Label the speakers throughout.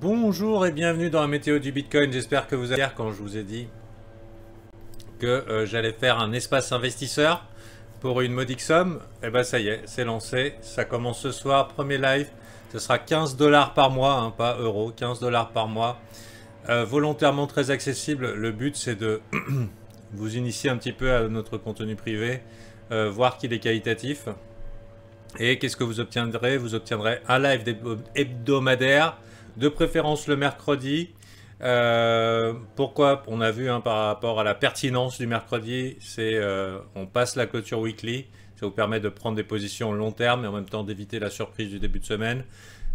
Speaker 1: Bonjour et bienvenue dans la météo du Bitcoin. J'espère que vous allez bien. Quand je vous ai dit que j'allais faire un espace investisseur pour une modique somme, et ben ça y est, c'est lancé. Ça commence ce soir, premier live. Ce sera 15 $ par mois, hein, pas euros, 15 $ par mois. Volontairement très accessible. Le but c'est de vous initier un petit peu à notre contenu privé, voir qu'il est qualitatif. Et qu'est-ce que vous obtiendrez? Vous obtiendrez un live hebdomadaire, de préférence le mercredi. Pourquoi? On a vu par rapport à la pertinence du mercredi, c'est on passe la clôture weekly. Ça vous permet de prendre des positions long terme et en même temps d'éviter la surprise du début de semaine.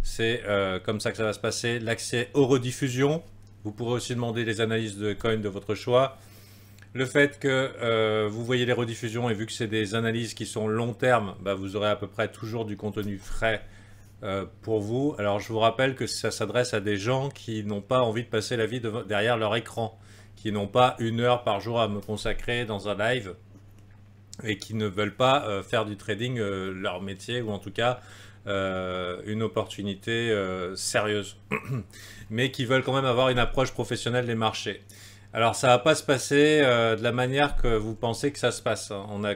Speaker 1: C'est comme ça que ça va se passer. L'accès aux rediffusions. Vous pourrez aussi demander les analyses de coins de votre choix. Le fait que vous voyez les rediffusions et vu que c'est des analyses qui sont long terme, bah vous aurez à peu près toujours du contenu frais pour vous. Alors je vous rappelle que ça s'adresse à des gens qui n'ont pas envie de passer la vie derrière leur écran, qui n'ont pas 1 heure par jour à me consacrer dans un live et qui ne veulent pas faire du trading leur métier ou en tout cas une opportunité sérieuse, mais qui veulent quand même avoir une approche professionnelle des marchés. Alors ça va pas se passer de la manière que vous pensez que ça se passe. On a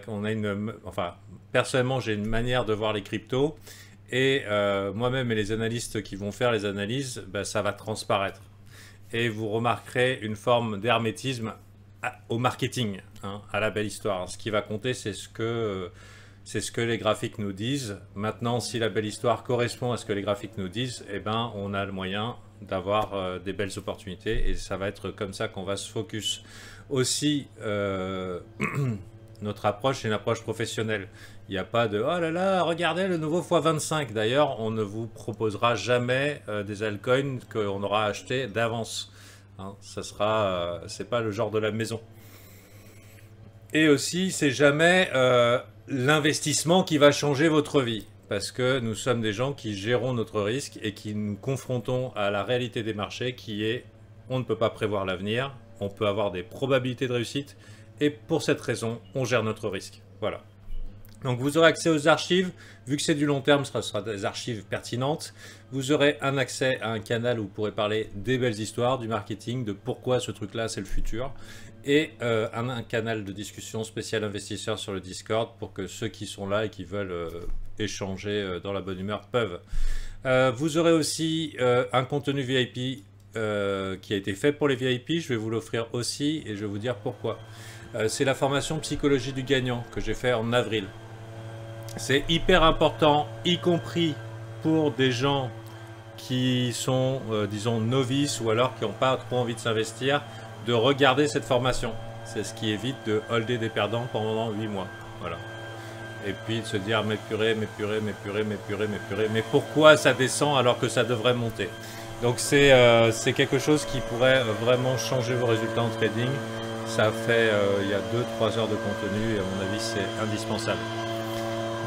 Speaker 1: enfin personnellement j'ai une manière de voir les cryptos et moi-même et les analystes qui vont faire les analyses, bah, ça va transparaître. Et vous remarquerez une forme d'hermétisme au marketing, hein, à la belle histoire. Ce qui va compter, c'est ce que les graphiques nous disent. Maintenant, si la belle histoire correspond à ce que les graphiques nous disent, eh ben, on a le moyen d'avoir des belles opportunités et ça va être comme ça qu'on va se focus. Aussi, notre approche est une approche professionnelle. Il n'y a pas de « Oh là là, regardez le nouveau x25 ». D'ailleurs, on ne vous proposera jamais des altcoins qu'on aura acheté d'avance. Hein, ça sera, c'est pas le genre de la maison. Et aussi, c'est jamais l'investissement qui va changer votre vie. Parce que nous sommes des gens qui gérons notre risque et qui nous confrontons à la réalité des marchés qui est on ne peut pas prévoir l'avenir, on peut avoir des probabilités de réussite et pour cette raison, on gère notre risque. Voilà. Donc vous aurez accès aux archives, vu que c'est du long terme, ce sera des archives pertinentes. Vous aurez un accès à un canal où vous pourrez parler des belles histoires, du marketing, de pourquoi ce truc-là c'est le futur. Et un canal de discussion spécial investisseur sur le Discord pour que ceux qui sont là et qui veulent échanger dans la bonne humeur peuvent. Vous aurez aussi un contenu VIP qui a été fait pour les VIP. Je vais vous l'offrir aussi et je vais vous dire pourquoi. C'est la formation psychologie du gagnant que j'ai fait en avril. C'est hyper important, y compris pour des gens qui sont, disons, novices ou alors qui n'ont pas trop envie de s'investir, de regarder cette formation. C'est ce qui évite de holder des perdants pendant 8 mois. Voilà. Et puis de se dire, mais purée, mais purée, mais purée, mais purée, mais purée, mais pourquoi ça descend alors que ça devrait monter? Donc c'est quelque chose qui pourrait vraiment changer vos résultats en trading. Ça fait, il y a 2-3 heures de contenu et à mon avis, c'est indispensable.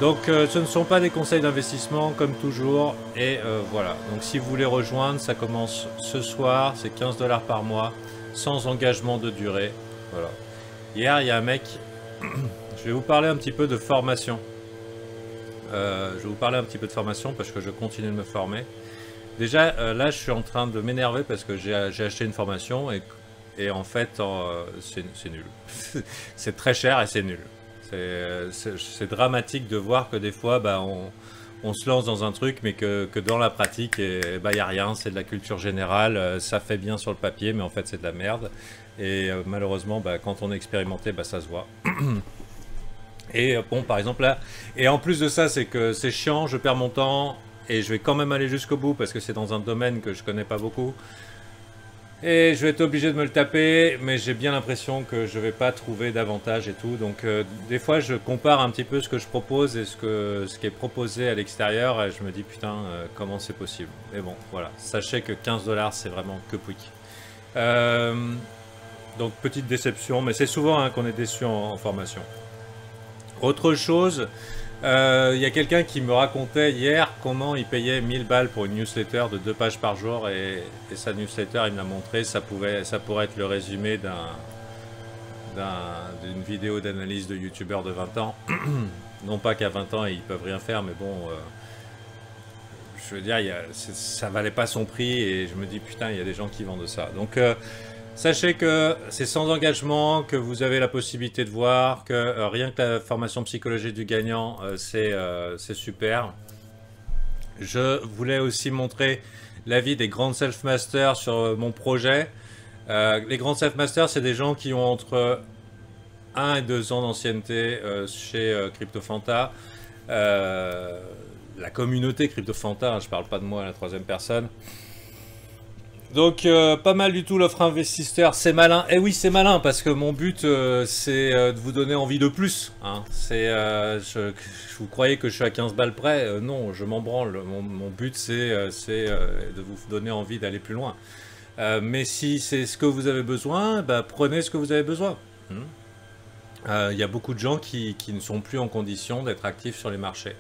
Speaker 1: Donc ce ne sont pas des conseils d'investissement comme toujours et voilà. Donc si vous voulez rejoindre, ça commence ce soir, c'est 15 $ par mois, sans engagement de durée. Voilà. Hier, il y a un mec, je vais vous parler un petit peu de formation. Je vais vous parler un petit peu de formation parce que je continue de me former. Déjà, là, je suis en train de m'énerver parce que j'ai acheté une formation et en fait, c'est nul. C'est très cher et c'est nul. C'est dramatique de voir que des fois, bah, on se lance dans un truc, mais que dans la pratique, il n'y a rien, c'est de la culture générale, ça fait bien sur le papier, mais en fait c'est de la merde. Et malheureusement, bah, quand on est expérimenté, bah, ça se voit. Et bon, par exemple là, et en plus de ça, c'est que c'est chiant, je perds mon temps, et je vais quand même aller jusqu'au bout, parce que c'est dans un domaine que je connais pas beaucoup. Et je vais être obligé de me le taper, mais j'ai bien l'impression que je vais pas trouver d'avantage et tout. Donc des fois je compare un petit peu ce que je propose et ce qui est proposé à l'extérieur et je me dis putain comment c'est possible. Mais bon voilà, sachez que 15 $ c'est vraiment que pouic. Donc petite déception, mais c'est souvent hein, qu'on est déçu en formation. Autre chose, il y a quelqu'un qui me racontait hier comment il payait 1000 balles pour une newsletter de 2 pages par jour et sa newsletter, il me l'a montré, ça pourrait être le résumé d'une vidéo d'analyse de youtubeur de 20 ans. Non pas qu'à 20 ans ils peuvent rien faire, mais bon, je veux dire, ça valait pas son prix et je me dis putain, il y a des gens qui vendent ça. Donc sachez que c'est sans engagement, que vous avez la possibilité de voir, que rien que la formation psychologique du gagnant, c'est super. Je voulais aussi montrer l'avis des grands self-masters sur mon projet. Les grands self-masters, c'est des gens qui ont entre 1 et 2 ans d'ancienneté chez CryptoFanta. La communauté CryptoFanta, hein, je parle pas de moi à la troisième personne. Donc pas mal du tout l'offre investisseur, c'est malin. Et oui, c'est malin parce que mon but c'est de vous donner envie de plus. Hein. Vous croyez que je suis à 15 balles près non, je m'en branle. Mon but c'est de vous donner envie d'aller plus loin. Mais si c'est ce que vous avez besoin, bah, prenez ce que vous avez besoin. Il y a beaucoup de gens qui ne sont plus en condition d'être actifs sur les marchés.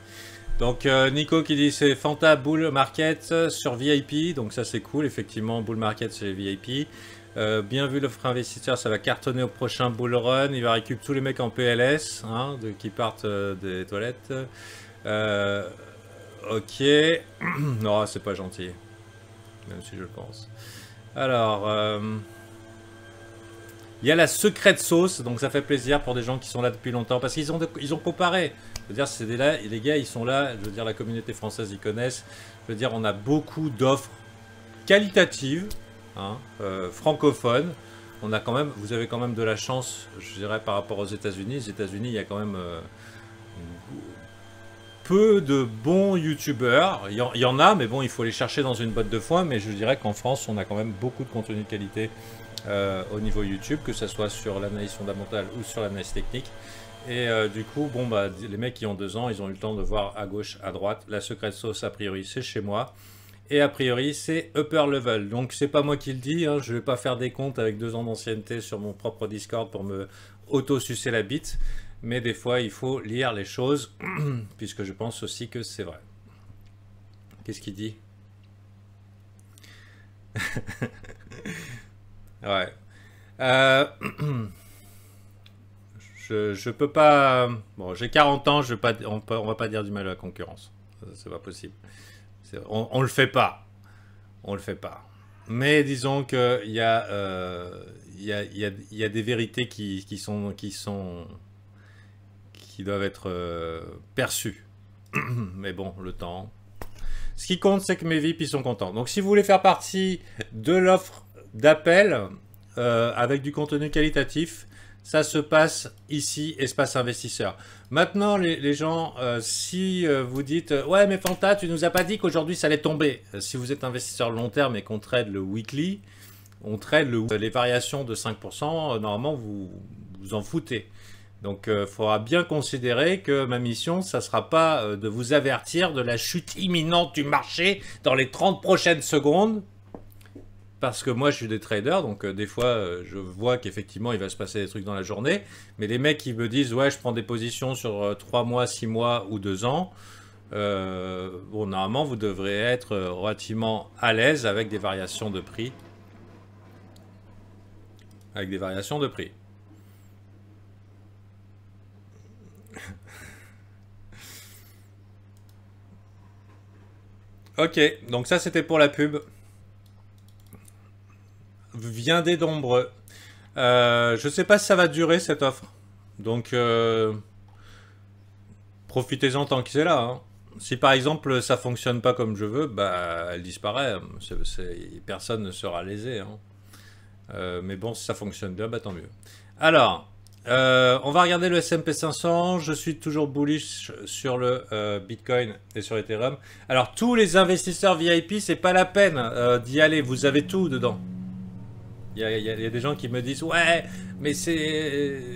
Speaker 1: Donc Nico qui dit c'est Fanta Bull Market sur VIP, donc ça c'est cool, effectivement Bull Market c'est VIP. Bien vu l'offre investisseur, ça va cartonner au prochain Bull Run, il va récupérer tous les mecs en PLS hein, qui partent des toilettes. Ok, non c'est pas gentil, même si je le pense. Alors, il y a la secrète sauce, donc ça fait plaisir pour des gens qui sont là depuis longtemps, parce qu'ils ont comparé. Je veux dire, c'est les gars, ils sont là, je veux dire, la communauté française, ils connaissent. Je veux dire, on a beaucoup d'offres qualitatives, hein, francophones. On a quand même, vous avez quand même de la chance, je dirais, par rapport aux États-Unis. Les États-Unis, il y a quand même peu de bons youtubeurs. Il y en a, mais bon, il faut les chercher dans une botte de foin. Mais je dirais qu'en France, on a quand même beaucoup de contenu de qualité au niveau YouTube, que ce soit sur l'analyse fondamentale ou sur l'analyse technique. Et du coup, bon, bah, les mecs qui ont 2 ans, ils ont eu le temps de voir à gauche, à droite. La secret sauce, a priori, c'est chez moi. Et a priori, c'est upper level. Donc, c'est pas moi qui le dis. Hein. Je vais pas faire des comptes avec 2 ans d'ancienneté sur mon propre Discord pour me auto-sucer la bite. Mais des fois, il faut lire les choses, puisque je pense aussi que c'est vrai. Qu'est-ce qu'il dit? Ouais. Je peux pas... Bon, j'ai 40 ans, on va pas dire du mal à la concurrence. C'est pas possible. On le fait pas. On le fait pas. Mais disons qu'il y a, y a des vérités qui doivent être perçues. Mais bon, le temps. Ce qui compte, c'est que mes VIP ils sont contents. Donc si vous voulez faire partie de l'offre d'appel avec du contenu qualitatif, ça se passe ici, espace investisseur. Maintenant, les gens, si vous dites « Ouais, mais Fanta, tu nous as pas dit qu'aujourd'hui ça allait tomber. » Si vous êtes investisseur long terme et qu'on trade le weekly, on trade les variations de 5%, normalement, vous en foutez. Donc, il faudra bien considérer que ma mission, ça ne sera pas de vous avertir de la chute imminente du marché dans les 30 prochaines secondes. Parce que moi, je suis des traders, donc des fois, je vois qu'effectivement, il va se passer des trucs dans la journée. Mais les mecs qui me disent, ouais, je prends des positions sur 3 mois, 6 mois ou 2 ans, bon, normalement, vous devrez être relativement à l'aise avec des variations de prix. Avec des variations de prix. Ok, donc ça, c'était pour la pub. Viendez nombreux. Je sais pas si ça va durer cette offre. Donc profitez-en tant que c'est là. Hein. Si par exemple ça fonctionne pas comme je veux, bah elle disparaît. Personne ne sera lésé. Hein. Mais bon, si ça fonctionne bien, bah tant mieux. Alors, on va regarder le S&P 500. Je suis toujours bullish sur le Bitcoin et sur Ethereum. Alors tous les investisseurs VIP, c'est pas la peine d'y aller. Vous avez tout dedans. Il y a des gens qui me disent « Ouais, mais c'est...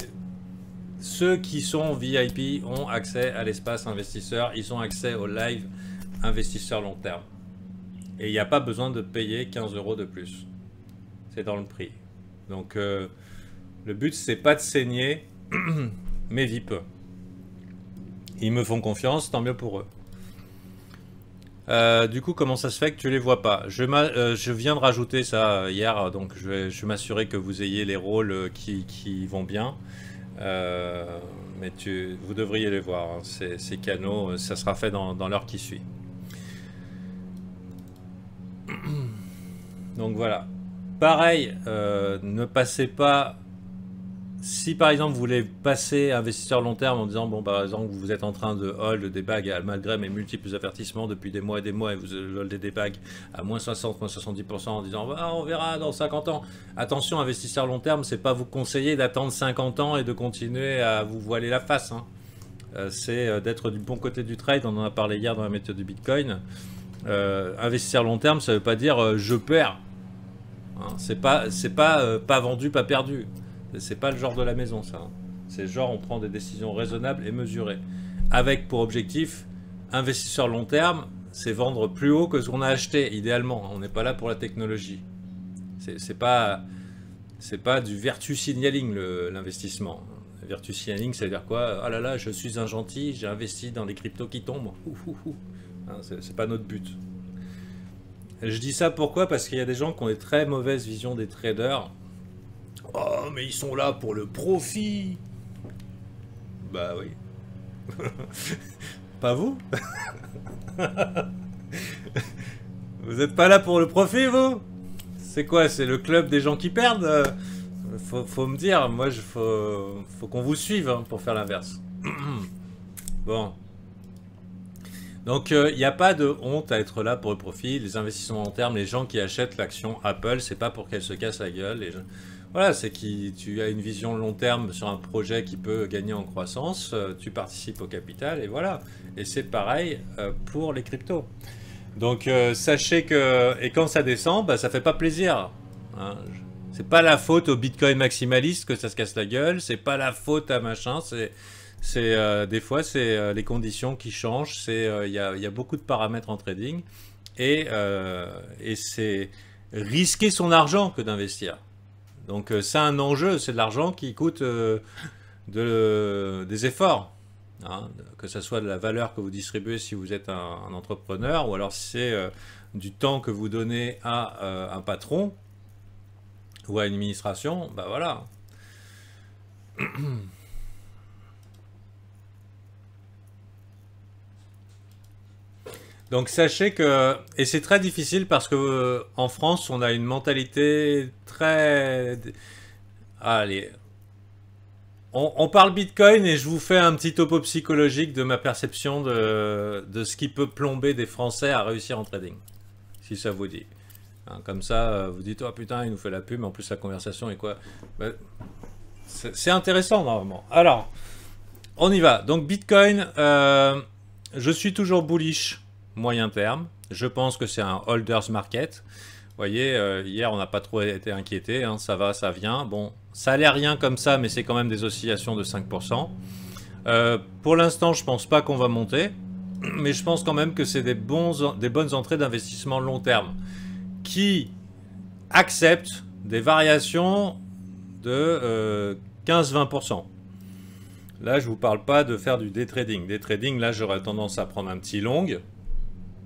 Speaker 1: Ceux qui sont VIP ont accès à l'espace investisseur. Ils ont accès au live investisseur long terme. Et il n'y a pas besoin de payer 15 € de plus. C'est dans le prix. Donc, le but, c'est pas de saigner mes VIP. Ils me font confiance, tant mieux pour eux. Du coup, comment ça se fait que tu les vois pas? Je viens de rajouter ça hier, donc je vais m'assurer que vous ayez les rôles qui vont bien. Mais vous devriez les voir, hein. Ces canaux, ça sera fait dans l'heure qui suit. Donc voilà. Pareil, ne passez pas... Si par exemple vous voulez passer investisseur long terme en disant, bon par exemple vous êtes en train de hold des bagues malgré mes multiples avertissements depuis des mois et vous holdez des bagues à moins 60, moins 70% en disant bah, on verra dans 50 ans. Attention, investisseur long terme, c'est pas vous conseiller d'attendre 50 ans et de continuer à vous voiler la face. Hein. C'est d'être du bon côté du trade, on en a parlé hier dans la méthode du Bitcoin. Investisseur long terme, ça veut pas dire je perds. Hein, c'est pas vendu, pas perdu. C'est pas le genre de la maison, ça. Hein. C'est genre, on prend des décisions raisonnables et mesurées. Avec pour objectif, investisseur long terme, c'est vendre plus haut que ce qu'on a acheté, idéalement. On n'est pas là pour la technologie. C'est pas du virtue signaling, l'investissement. Virtue signaling, ça veut dire quoi? Ah là là, je suis un gentil, j'ai investi dans les cryptos qui tombent. Hein, c'est pas notre but. Je dis ça pourquoi? Parce qu'il y a des gens qui ont des très mauvaises visions des traders. Oh, mais ils sont là pour le profit. Bah oui. Pas vous? Vous n'êtes pas là pour le profit, vous? C'est quoi? C'est le club des gens qui perdent? Faut me dire, moi, faut qu'on vous suive hein, pour faire l'inverse. Bon. Donc, il n'y a pas de honte à être là pour le profit. Les investissements long terme, les gens qui achètent l'action Apple, c'est pas pour qu'elle se casse la gueule. Voilà, c'est que tu as une vision long terme sur un projet qui peut gagner en croissance, tu participes au capital et voilà. Et c'est pareil pour les cryptos. Donc sachez que, et quand ça descend, bah, ça fait pas plaisir. Hein. C'est pas la faute au Bitcoin maximaliste que ça se casse la gueule, c'est pas la faute à machin, des fois c'est les conditions qui changent, il y a beaucoup de paramètres en trading et c'est risquer son argent que d'investir. Donc c'est un enjeu, c'est de l'argent qui coûte des efforts. Hein, que ce soit de la valeur que vous distribuez si vous êtes un entrepreneur, ou alors si c'est du temps que vous donnez à un patron ou à une administration, bah voilà. Donc sachez que, et c'est très difficile parce que en France on a une mentalité très... Allez, on parle Bitcoin et je vous fais un petit topo psychologique de ma perception de ce qui peut plomber des Français à réussir en trading, si ça vous dit. Hein, comme ça, vous dites, oh putain, il nous fait la pub, mais en plus la conversation est quoi? Ben, c'est intéressant normalement. Alors, on y va. Donc Bitcoin, je suis toujours bullish. Moyen terme. Je pense que c'est un holders market. Vous voyez, hier, on n'a pas trop été inquiété. Hein, ça va, ça vient. Bon, ça a l'air rien comme ça, mais c'est quand même des oscillations de 5%. Pour l'instant, je pense pas qu'on va monter. Mais je pense quand même que c'est des bonnes entrées d'investissement long terme qui acceptent des variations de 15-20%. Là, je ne vous parle pas de faire du day trading. Day trading, là, j'aurais tendance à prendre un petit long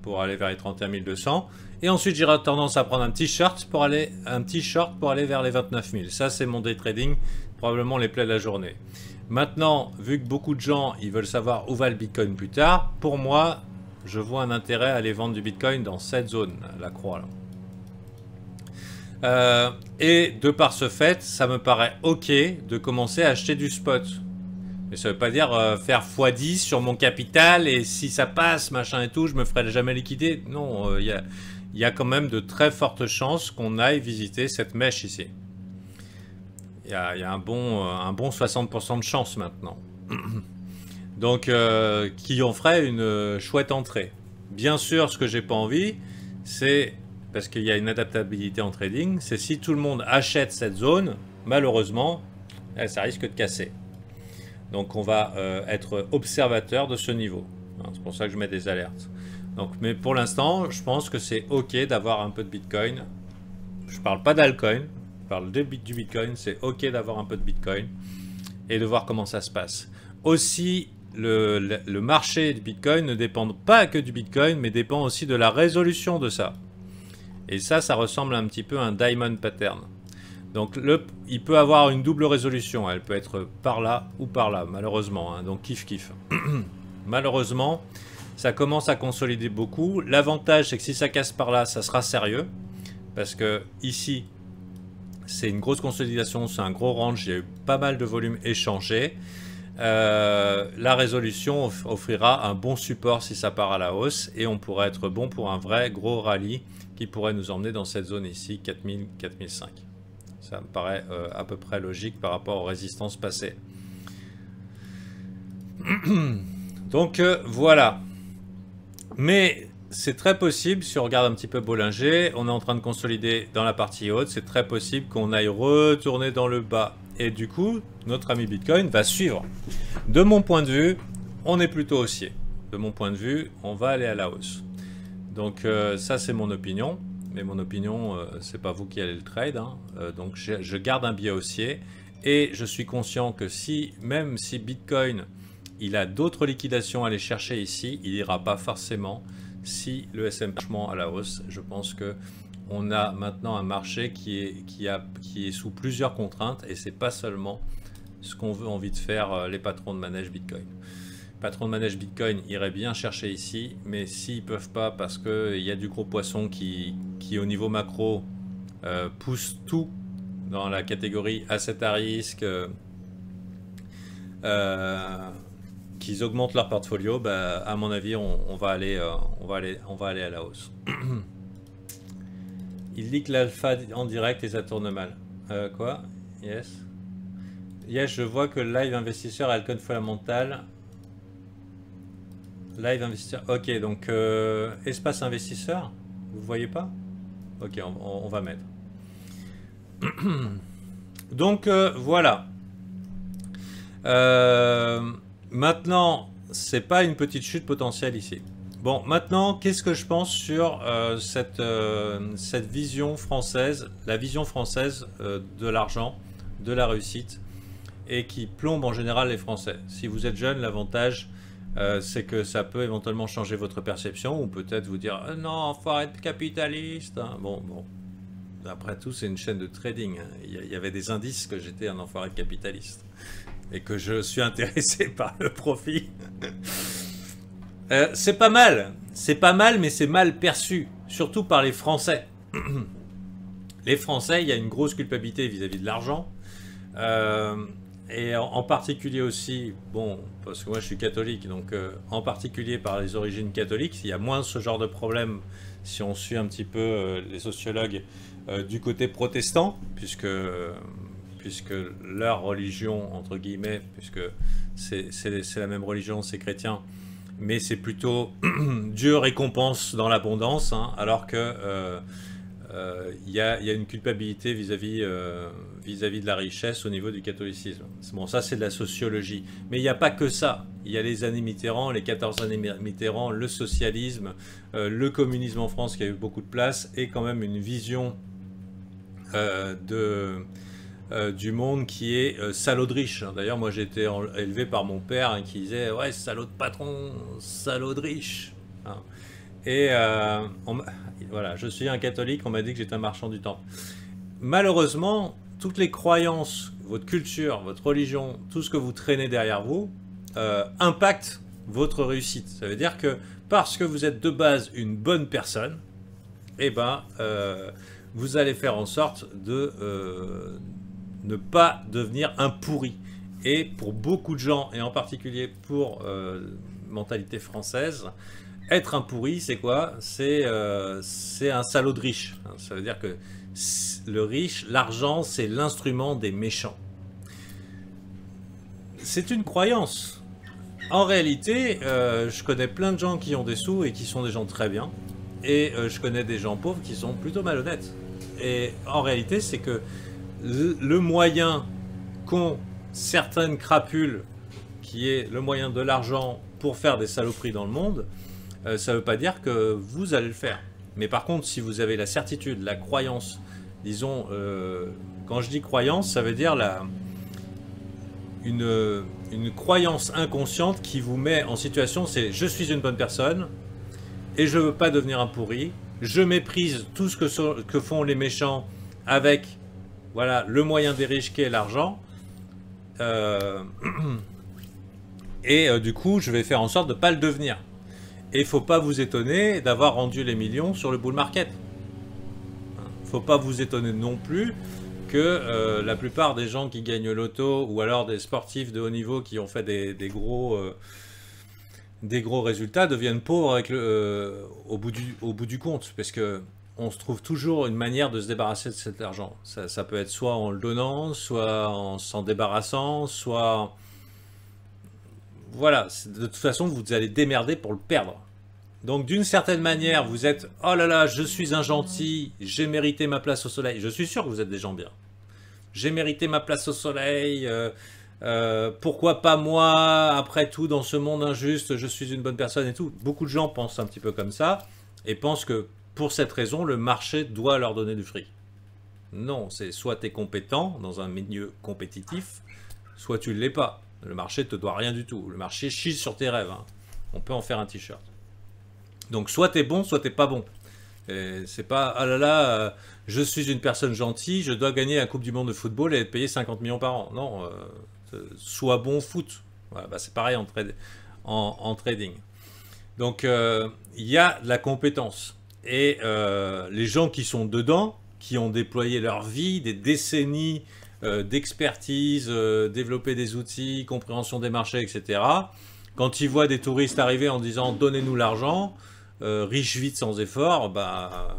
Speaker 1: pour aller vers les 31 200. Et ensuite, j'aurai tendance à prendre un petit short pour aller vers les 29 000. Ça, c'est mon day trading, probablement les plays de la journée. Maintenant, vu que beaucoup de gens ils veulent savoir où va le Bitcoin plus tard, pour moi, je vois un intérêt à aller vendre du Bitcoin dans cette zone, la croix là. Et de par ce fait, ça me paraît ok de commencer à acheter du spot. Mais ça veut pas dire faire x10 sur mon capital et si ça passe, machin et tout, je me ferai jamais liquider. Non, il y a quand même de très fortes chances qu'on aille visiter cette mèche ici. Il y a un bon 60% de chance maintenant. Donc, qui en ferait une chouette entrée. Bien sûr, ce que j'ai pas envie, c'est, parce qu'il y a une adaptabilité en trading, c'est si tout le monde achète cette zone, malheureusement, ça risque de casser. Donc on va être observateur de ce niveau. C'est pour ça que je mets des alertes. Donc, mais pour l'instant, je pense que c'est ok d'avoir un peu de Bitcoin. Je parle pas d'altcoin, je parle du Bitcoin. C'est ok d'avoir un peu de Bitcoin et de voir comment ça se passe. Aussi, le marché du Bitcoin ne dépend pas que du Bitcoin, mais dépend aussi de la résolution de ça. Et ça ressemble un petit peu à un diamond pattern. Donc il peut avoir une double résolution, elle peut être par là ou par là, malheureusement, hein, donc kiff. Malheureusement, ça commence à consolider beaucoup. L'avantage, c'est que si ça casse par là, ça sera sérieux. parce que ici, c'est une grosse consolidation, c'est un gros range, il y a eu pas mal de volume échangé. La résolution offrira un bon support si ça part à la hausse et on pourrait être bon pour un vrai gros rallye qui pourrait nous emmener dans cette zone ici, 4000, 4005. Ça me paraît à peu près logique par rapport aux résistances passées. Donc voilà. Mais c'est très possible, si on regarde un petit peu Bollinger, on est en train de consolider dans la partie haute, c'est très possible qu'on aille retourner dans le bas. Et du coup, notre ami Bitcoin va suivre. De mon point de vue, on est plutôt haussier. De mon point de vue, on va aller à la hausse. Donc ça, c'est mon opinion. Mais mon opinion, c'est pas vous qui allez le trade. Hein. Donc je garde un biais haussier. Et je suis conscient que si, même si Bitcoin, il a d'autres liquidations à aller chercher ici, il n'ira pas forcément si le S&P est à la hausse. Je pense que on a maintenant un marché qui est sous plusieurs contraintes et c'est pas seulement ce qu'on veut envie de faire les patrons de manège Bitcoin. Les patrons de manège Bitcoin iraient bien chercher ici, mais s'ils peuvent pas parce qu'il y a du gros poisson qui au niveau macro pousse tout dans la catégorie asset à risque, qu'ils augmentent leur portfolio, bah, à mon avis, on va aller à la hausse. Il dit que l'alpha en direct et ça tourne mal. Quoi? Yes. Yes, je vois que live investisseur Alcon fondamental. Live investisseur. Ok, donc espace investisseur. Vous voyez pas? Ok, on va mettre. Donc voilà. Maintenant, c'est pas une petite chute potentielle ici. Bon, maintenant, qu'est-ce que je pense sur cette vision française, la vision française de l'argent, de la réussite, et qui plombe en général les Français. Si vous êtes jeune, l'avantage, c'est que ça peut éventuellement changer votre perception, ou peut-être vous dire non, faut être capitaliste. Hein. Bon. Après tout, c'est une chaîne de trading. Hein. Il y avait des indices que j'étais un enfoiré de capitaliste et que je suis intéressé par le profit. C'est pas mal, mais c'est mal perçu, surtout par les Français. Les Français, il y a une grosse culpabilité vis-à-vis de l'argent. Et en particulier aussi, bon, parce que moi je suis catholique, donc en particulier par les origines catholiques, il y a moins ce genre de problème si on suit un petit peu les sociologues du côté protestant, puisque leur religion, entre guillemets, puisque c'est la même religion, c'est chrétien, mais c'est plutôt Dieu récompense dans l'abondance, hein, alors que il y a une culpabilité vis-à-vis de la richesse au niveau du catholicisme. Bon, ça c'est de la sociologie. Mais il n'y a pas que ça. Il y a les années Mitterrand, les 14 années Mitterrand, le socialisme, le communisme en France qui a eu beaucoup de place, et quand même une vision du monde qui est salaud de riche. D'ailleurs, moi j'ai été élevé par mon père hein, qui disait « Ouais, salaud de patron, salaud de riche hein. ». Et voilà, je suis un catholique, on m'a dit que j'étais un marchand du temple. Malheureusement, toutes les croyances, votre culture, votre religion, tout ce que vous traînez derrière vous, impacte votre réussite. Ça veut dire que parce que vous êtes de base une bonne personne, eh ben, vous allez faire en sorte de ne pas devenir un pourri. Et pour beaucoup de gens, et en particulier pour mentalité française, être un pourri, c'est quoi? C'est un salaud de riche. Ça veut dire que le riche, l'argent, c'est l'instrument des méchants. C'est une croyance. En réalité, je connais plein de gens qui ont des sous et qui sont des gens très bien. Et je connais des gens pauvres qui sont plutôt malhonnêtes. Et en réalité, c'est que le moyen qu'ont certaines crapules, qui est le moyen de l'argent pour faire des saloperies dans le monde, ça ne veut pas dire que vous allez le faire. Mais par contre, si vous avez la certitude, la croyance, disons, quand je dis croyance, ça veut dire une croyance inconsciente qui vous met en situation, c'est je suis une bonne personne et je ne veux pas devenir un pourri, je méprise tout ce que font les méchants avec voilà, le moyen des riches qui est l'argent. Et du coup, je vais faire en sorte de ne pas le devenir. Et il ne faut pas vous étonner d'avoir rendu les millions sur le bull market. Il ne faut pas vous étonner non plus que la plupart des gens qui gagnent l'auto, ou alors des sportifs de haut niveau qui ont fait des gros résultats, deviennent pauvres avec au bout du compte, parce que on se trouve toujours une manière de se débarrasser de cet argent. Ça peut être soit en le donnant, soit en s'en débarrassant, soit... Voilà, de toute façon, vous allez démerder pour le perdre. Donc d'une certaine manière, vous êtes « Oh là là, je suis un gentil, j'ai mérité ma place au soleil ». Je suis sûr que vous êtes des gens bien. J'ai mérité ma place au soleil, pourquoi pas moi, après tout, dans ce monde injuste, je suis une bonne personne et tout. Beaucoup de gens pensent un petit peu comme ça, et pensent que pour cette raison, le marché doit leur donner du fric. Non, c'est soit tu es compétent dans un milieu compétitif, soit tu ne l'es pas. Le marché ne te doit rien du tout. Le marché chie sur tes rêves. Hein. On peut en faire un t-shirt. Donc soit tu es bon, soit tu n'es pas bon. C'est pas, ah là là, je suis une personne gentille, je dois gagner la Coupe du Monde de football et être payé 50 millions par an. Non, sois bon au foot. Voilà, bah c'est pareil en trading. Donc il y a de la compétence. Et les gens qui sont dedans, qui ont déployé leur vie, des décennies d'expertise, développer des outils, compréhension des marchés, etc. Quand ils voient des touristes arriver en disant « donnez-nous l'argent », riche vite sans effort, bah,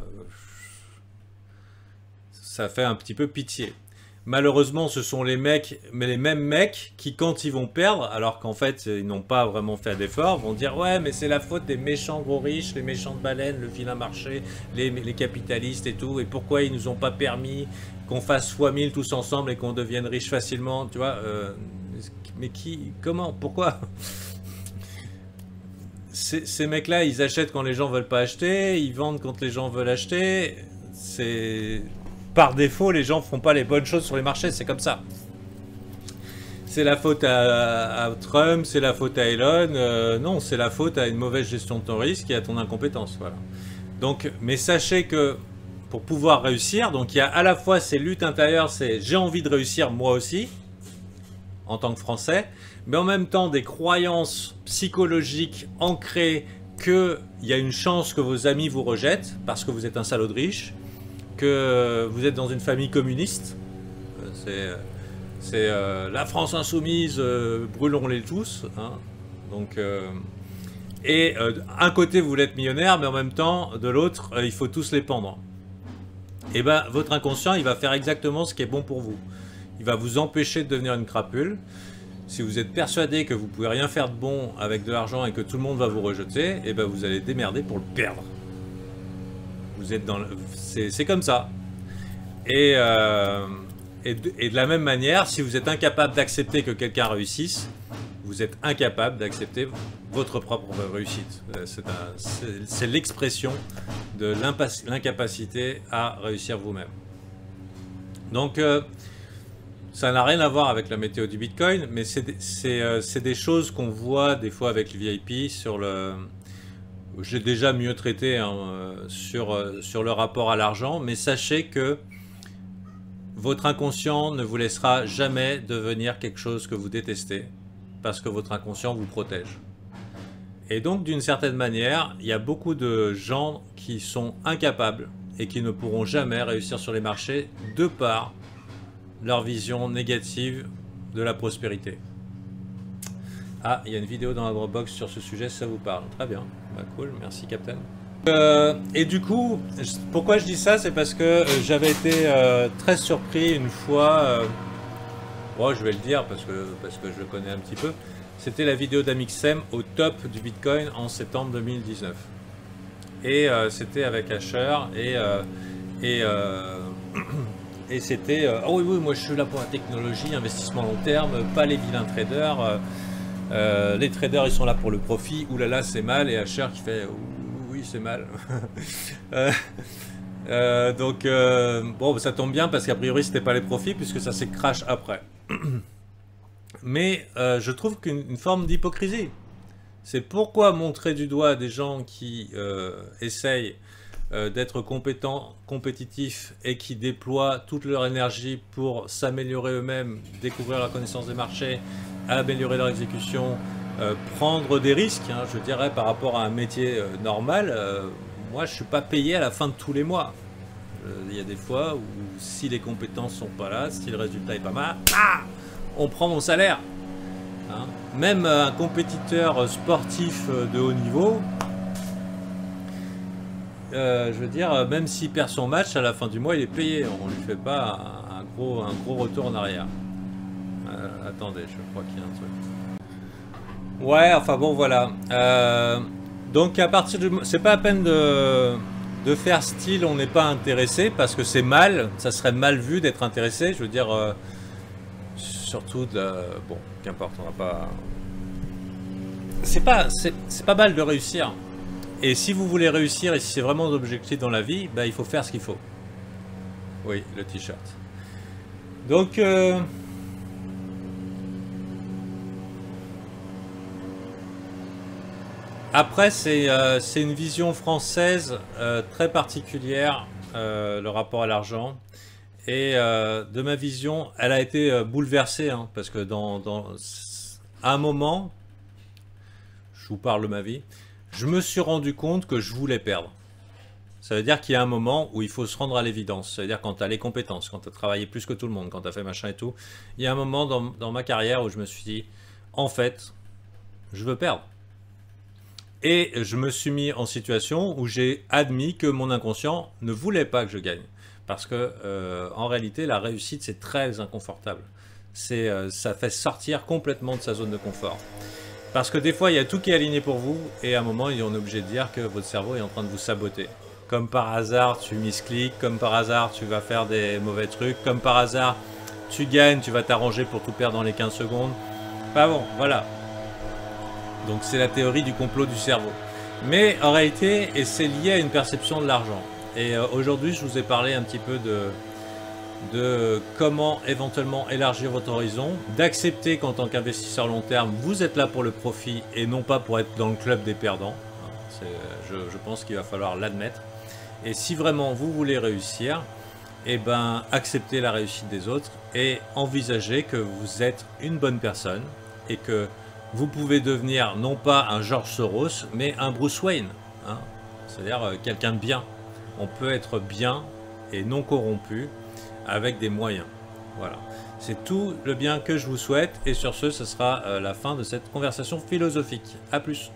Speaker 1: ça fait un petit peu pitié. Malheureusement, ce sont les mecs, mais les mêmes mecs qui, quand ils vont perdre, alors qu'en fait, ils n'ont pas vraiment fait d'efforts, vont dire « ouais, mais c'est la faute des méchants gros riches, les méchantes baleines, le vilain marché, les capitalistes et tout, et pourquoi ils nous ont pas permis qu'on fasse x1000 tous ensemble et qu'on devienne riches facilement, tu vois mais qui, comment, pourquoi ?» Ces mecs-là, ils achètent quand les gens veulent pas acheter, ils vendent quand les gens veulent acheter. C'est par défaut, les gens font pas les bonnes choses sur les marchés, c'est comme ça. C'est la faute à Trump, c'est la faute à Elon. Non, c'est la faute à une mauvaise gestion de ton risque et à ton incompétence. Voilà. Donc, mais sachez que pour pouvoir réussir, donc il y a à la fois ces luttes intérieures, c'est j'ai envie de réussir moi aussi, en tant que Français, mais en même temps des croyances psychologiques ancrées qu'il y a une chance que vos amis vous rejettent parce que vous êtes un salaud de riche, que vous êtes dans une famille communiste, c'est la France insoumise, brûlons-les tous. Hein. Donc, un côté vous voulez être millionnaire, mais en même temps, de l'autre, il faut tous les pendre. Et bien, votre inconscient, il va faire exactement ce qui est bon pour vous. Il va vous empêcher de devenir une crapule. Si vous êtes persuadé que vous pouvez rien faire de bon avec de l'argent et que tout le monde va vous rejeter, et ben vous allez démerder pour le perdre. Vous êtes dans c'est comme ça. Et de la même manière, si vous êtes incapable d'accepter que quelqu'un réussisse, vous êtes incapable d'accepter votre propre réussite. C'est l'expression de l'incapacité à réussir vous-même. Donc, ça n'a rien à voir avec la météo du Bitcoin, mais c'est des choses qu'on voit des fois avec le VIP sur le... J'ai déjà mieux traité hein, sur le rapport à l'argent, mais sachez que votre inconscient ne vous laissera jamais devenir quelque chose que vous détestez, parce que votre inconscient vous protège. Et donc, d'une certaine manière, il y a beaucoup de gens qui sont incapables et qui ne pourront jamais réussir sur les marchés de par leur vision négative de la prospérité. Ah, il y a une vidéo dans la Dropbox sur ce sujet, ça vous parle. Très bien, bah, cool, merci Captain. Et du coup, pourquoi je dis ça, c'est parce que j'avais été très surpris une fois, je vais le dire parce que je le connais un petit peu, c'était la vidéo d'Amixem au top du Bitcoin en septembre 2019. Et c'était avec Asher et c'était oh oui, moi je suis là pour la technologie, investissement long terme, pas les vilains traders. Les traders ils sont là pour le profit, oulala c'est mal, et Asher qui fait oui c'est mal. Donc bon ça tombe bien parce qu'a priori c'était pas les profits puisque ça s'est crash après. Mais je trouve qu'une forme d'hypocrisie. C'est pourquoi montrer du doigt des gens qui essayent d'être compétitifs et qui déploient toute leur énergie pour s'améliorer eux-mêmes, découvrir la connaissance des marchés, améliorer leur exécution, prendre des risques, hein, je dirais par rapport à un métier normal. Moi je ne suis pas payé à la fin de tous les mois. Il y a des fois où si les compétences sont pas là, si le résultat est pas mal, on prend mon salaire. Hein. Même un compétiteur sportif de haut niveau, je veux dire, même s'il perd son match, à la fin du mois, il est payé. On lui fait pas un gros retour en arrière. Attendez, je crois qu'il y a un truc. Ouais, enfin bon, voilà. Donc à partir du... C'est pas la peine de faire style, on n'est pas intéressé, parce que c'est mal, ça serait mal vu d'être intéressé. Je veux dire, surtout de... Bon, qu'importe, on va pas... C'est pas mal de réussir. Et si vous voulez réussir, et si c'est vraiment l'objectif dans la vie, bah, il faut faire ce qu'il faut. Oui, le t-shirt. Donc... Après, c'est une vision française très particulière, le rapport à l'argent. Et de ma vision, elle a été bouleversée, hein, parce que à un moment, je vous parle de ma vie, je me suis rendu compte que je voulais perdre. Ça veut dire qu'il y a un moment où il faut se rendre à l'évidence. Ça veut dire quand tu as les compétences, quand tu as travaillé plus que tout le monde, quand tu as fait machin et tout. Il y a un moment dans ma carrière où je me suis dit, en fait, je veux perdre. Et je me suis mis en situation où j'ai admis que mon inconscient ne voulait pas que je gagne. Parce que, en réalité, la réussite, c'est très inconfortable. Ça fait sortir complètement de sa zone de confort. Parce que des fois, il y a tout qui est aligné pour vous, et à un moment, on est obligé de dire que votre cerveau est en train de vous saboter. Comme par hasard, tu miscliques, comme par hasard, tu vas faire des mauvais trucs, comme par hasard, tu gagnes, tu vas t'arranger pour tout perdre dans les 15 secondes. Bah bon, voilà. Donc c'est la théorie du complot du cerveau. Mais en réalité, et c'est lié à une perception de l'argent. Et aujourd'hui, je vous ai parlé un petit peu de comment éventuellement élargir votre horizon, d'accepter qu'en tant qu'investisseur long terme, vous êtes là pour le profit et non pas pour être dans le club des perdants. Je pense qu'il va falloir l'admettre. Et si vraiment vous voulez réussir, eh ben, acceptez la réussite des autres et envisagez que vous êtes une bonne personne et que vous pouvez devenir non pas un George Soros, mais un Bruce Wayne. Hein, c'est-à-dire quelqu'un de bien. On peut être bien et non corrompu avec des moyens. Voilà. C'est tout le bien que je vous souhaite. Et sur ce, ce sera la fin de cette conversation philosophique. A plus.